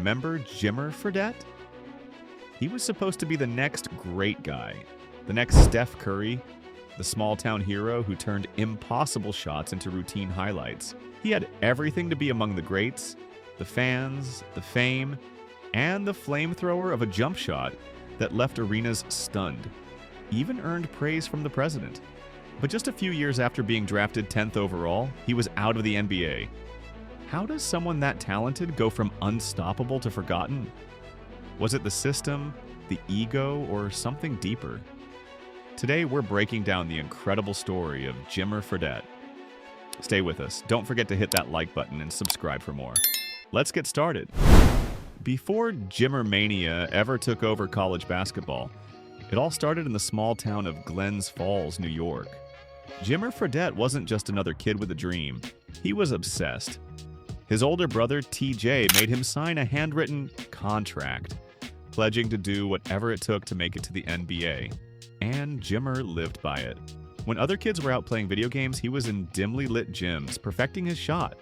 remember Jimmer Fredette? He was supposed to be the next great guy, the next Steph Curry, the small-town hero who turned impossible shots into routine highlights. He had everything to be among the greats, the fans, the fame, and the flamethrower of a jump shot that left arenas stunned. Even earned praise from the president. But just a few years after being drafted 10th overall, he was out of the NBA. How does someone that talented go from unstoppable to forgotten? Was it the system, the ego, or something deeper? Today, we're breaking down the incredible story of Jimmer Fredette. Stay with us. Don't forget to hit that like button and subscribe for more. Let's get started. Before Jimmer Mania ever took over college basketball, it all started in the small town of Glens Falls, New York. Jimmer Fredette wasn't just another kid with a dream. He was obsessed. His older brother, TJ, made him sign a handwritten contract, pledging to do whatever it took to make it to the NBA. And Jimmer lived by it. When other kids were out playing video games, he was in dimly lit gyms, perfecting his shot.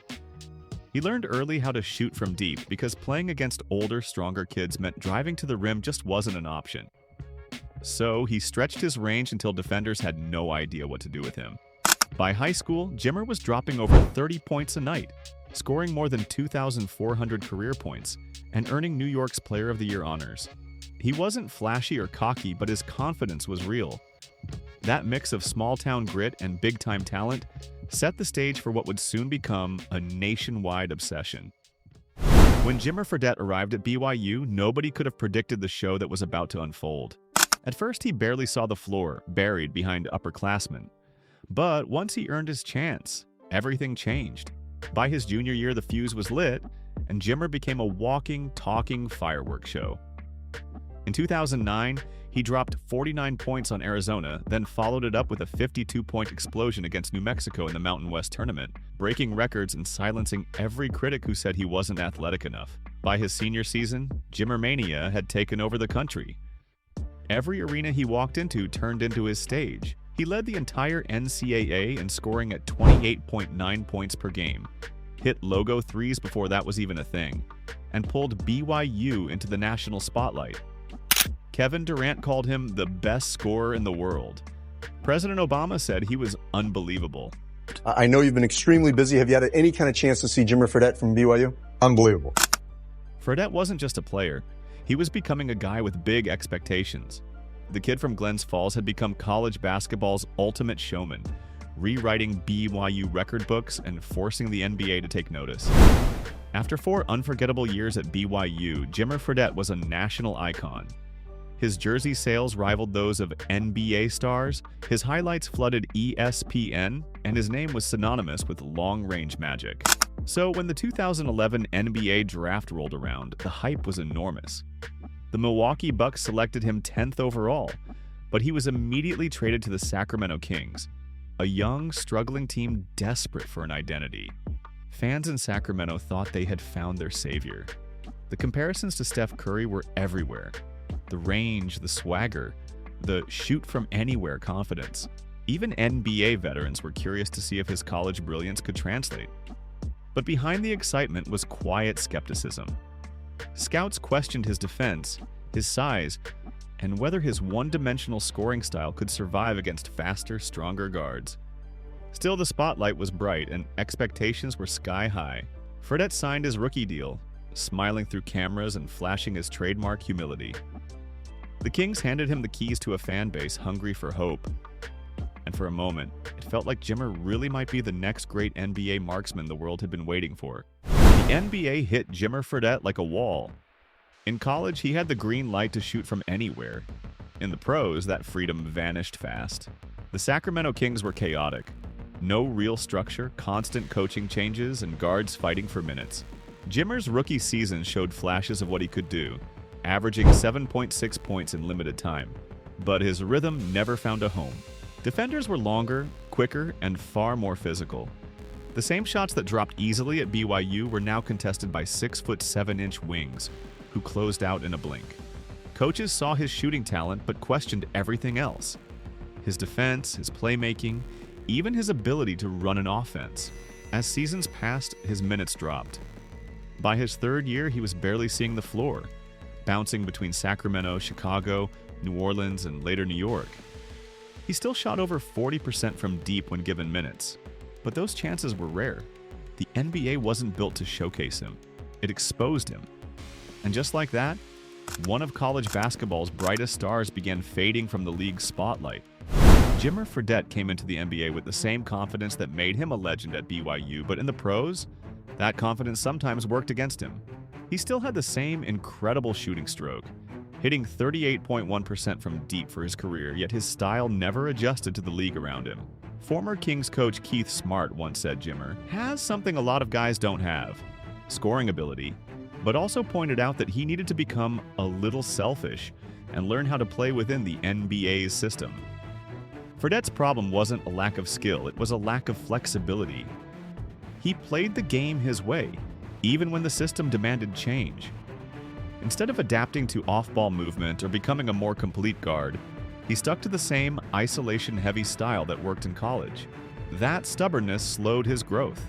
He learned early how to shoot from deep because playing against older, stronger kids meant driving to the rim just wasn't an option. So he stretched his range until defenders had no idea what to do with him. By high school, Jimmer was dropping over 30 points a night, scoring more than 2,400 career points, and earning New York's Player of the Year honors. He wasn't flashy or cocky, but his confidence was real. That mix of small-town grit and big-time talent set the stage for what would soon become a nationwide obsession. When Jimmer Fredette arrived at BYU, nobody could have predicted the show that was about to unfold. At first, he barely saw the floor, buried behind upperclassmen. But once he earned his chance, everything changed. By his junior year, the fuse was lit, and Jimmer became a walking, talking fireworks show. In 2009, he dropped 49 points on Arizona, then followed it up with a 52-point explosion against New Mexico in the Mountain West tournament, breaking records and silencing every critic who said he wasn't athletic enough. By his senior season, Jimmer Mania had taken over the country. Every arena he walked into turned into his stage. He led the entire NCAA in scoring at 28.9 points per game, hit logo threes before that was even a thing, and pulled BYU into the national spotlight. Kevin Durant called him the best scorer in the world. President Obama said he was unbelievable. I know you've been extremely busy. Have you had any kind of chance to see Jimmer Fredette from BYU? Unbelievable. Fredette wasn't just a player. He was becoming a guy with big expectations. The kid from Glens Falls had become college basketball's ultimate showman, rewriting BYU record books and forcing the NBA to take notice. After 4 unforgettable years at BYU, Jimmer Fredette was a national icon. His jersey sales rivaled those of NBA stars, his highlights flooded ESPN, and his name was synonymous with long-range magic. So when the 2011 NBA draft rolled around, the hype was enormous. The Milwaukee Bucks selected him 10th overall, but he was immediately traded to the Sacramento Kings, a young, struggling team desperate for an identity. Fans in Sacramento thought they had found their savior. The comparisons to Steph Curry were everywhere. The range, the swagger, the shoot-from-anywhere confidence. Even NBA veterans were curious to see if his college brilliance could translate. But behind the excitement was quiet skepticism. Scouts questioned his defense, his size, and whether his one-dimensional scoring style could survive against faster, stronger guards. Still, the spotlight was bright and expectations were sky-high. Fredette signed his rookie deal, smiling through cameras and flashing his trademark humility. The Kings handed him the keys to a fan base hungry for hope. And for a moment, it felt like Jimmer really might be the next great NBA marksman the world had been waiting for. The NBA hit Jimmer Fredette like a wall. In college, he had the green light to shoot from anywhere. In the pros, that freedom vanished fast. The Sacramento Kings were chaotic. No real structure, constant coaching changes, and guards fighting for minutes. Jimmer's rookie season showed flashes of what he could do, averaging 7.6 points in limited time. But his rhythm never found a home. Defenders were longer, quicker, and far more physical. The same shots that dropped easily at BYU were now contested by 6'7" wings, who closed out in a blink. Coaches saw his shooting talent but questioned everything else. His defense, his playmaking, even his ability to run an offense. As seasons passed, his minutes dropped. By his third year, he was barely seeing the floor, bouncing between Sacramento, Chicago, New Orleans, and later New York. He still shot over 40% from deep when given minutes, but those chances were rare. The NBA wasn't built to showcase him. It exposed him. And just like that, one of college basketball's brightest stars began fading from the league's spotlight. Jimmer Fredette came into the NBA with the same confidence that made him a legend at BYU, but in the pros, that confidence sometimes worked against him. He still had the same incredible shooting stroke, hitting 38.1% from deep for his career, yet his style never adjusted to the league around him. Former Kings coach Keith Smart once said Jimmer has something a lot of guys don't have, scoring ability, but also pointed out that he needed to become a little selfish and learn how to play within the NBA's system. Fredette's problem wasn't a lack of skill, it was a lack of flexibility. He played the game his way, even when the system demanded change. Instead of adapting to off-ball movement or becoming a more complete guard, he stuck to the same isolation-heavy style that worked in college. That stubbornness slowed his growth.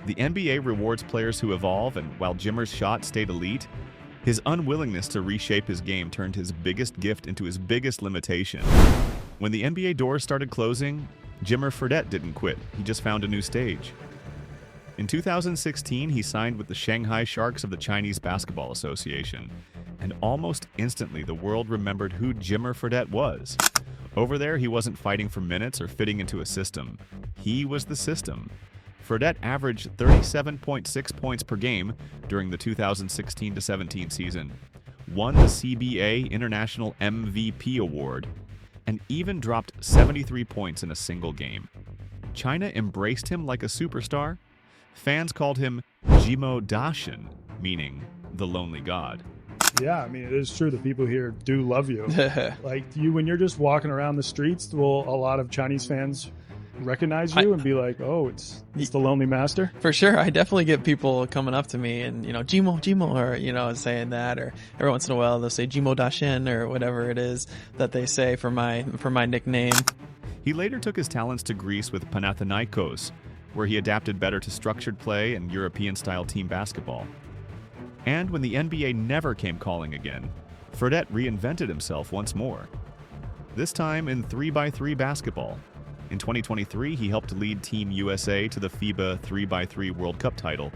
The NBA rewards players who evolve, and while Jimmer's shot stayed elite, his unwillingness to reshape his game turned his biggest gift into his biggest limitation. When the NBA doors started closing, Jimmer Fredette didn't quit, he just found a new stage. In 2016, he signed with the Shanghai Sharks of the Chinese Basketball Association, and almost instantly the world remembered who Jimmer Fredette was. Over there, he wasn't fighting for minutes or fitting into a system. He was the system. Fredette averaged 37.6 points per game during the 2016-17 season, won the CBA International MVP Award, and even dropped 73 points in a single game. China embraced him like a superstar. Fans called him Jimmo Dashin, meaning the lonely god. Yeah, I mean, it is true. The people here do love you. Like you, when you're just walking around the streets, will a lot of Chinese fans recognize you and be like, "Oh, it's the lonely master." For sure, I definitely get people coming up to me and Jimmo, or saying that, or every once in a while they'll say Jimmo Dashin or whatever it is that they say for my nickname. He later took his talents to Greece with Panathinaikos, where he adapted better to structured play and European-style team basketball. And when the NBA never came calling again, Fredette reinvented himself once more. This time in 3x3 basketball. In 2023, he helped lead Team USA to the FIBA 3x3 World Cup title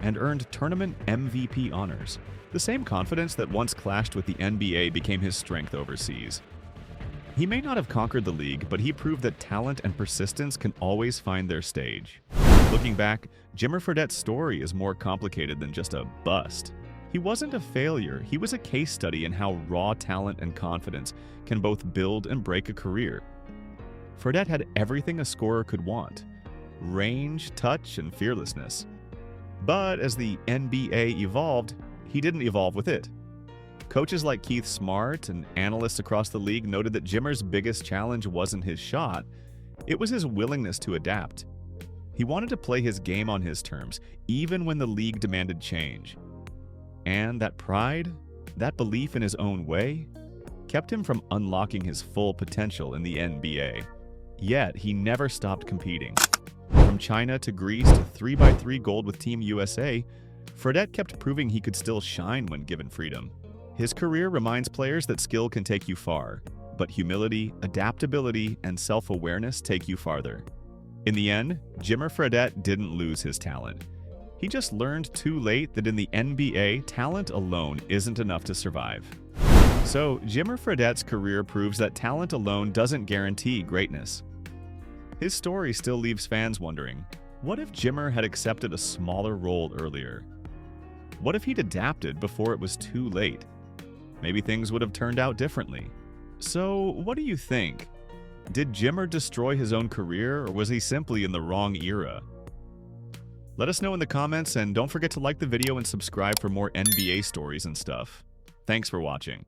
and earned tournament MVP honors. The same confidence that once clashed with the NBA became his strength overseas. He may not have conquered the league, but he proved that talent and persistence can always find their stage. Looking back, Jimmer Fredette's story is more complicated than just a bust. He wasn't a failure, he was a case study in how raw talent and confidence can both build and break a career. Fredette had everything a scorer could want: range, touch, and fearlessness. But as the NBA evolved, he didn't evolve with it. Coaches like Keith Smart and analysts across the league noted that Jimmer's biggest challenge wasn't his shot, it was his willingness to adapt. He wanted to play his game on his terms, even when the league demanded change. And that pride, that belief in his own way, kept him from unlocking his full potential in the NBA. Yet, he never stopped competing. From China to Greece to 3x3 gold with Team USA, Fredette kept proving he could still shine when given freedom. His career reminds players that skill can take you far, but humility, adaptability, and self-awareness take you farther. In the end, Jimmer Fredette didn't lose his talent. He just learned too late that in the NBA, talent alone isn't enough to survive. So, Jimmer Fredette's career proves that talent alone doesn't guarantee greatness. His story still leaves fans wondering, what if Jimmer had accepted a smaller role earlier? What if he'd adapted before it was too late? Maybe things would have turned out differently. So, what do you think? Did Jimmer destroy his own career, or was he simply in the wrong era? Let us know in the comments, and don't forget to like the video and subscribe for more NBA stories and stuff. Thanks for watching.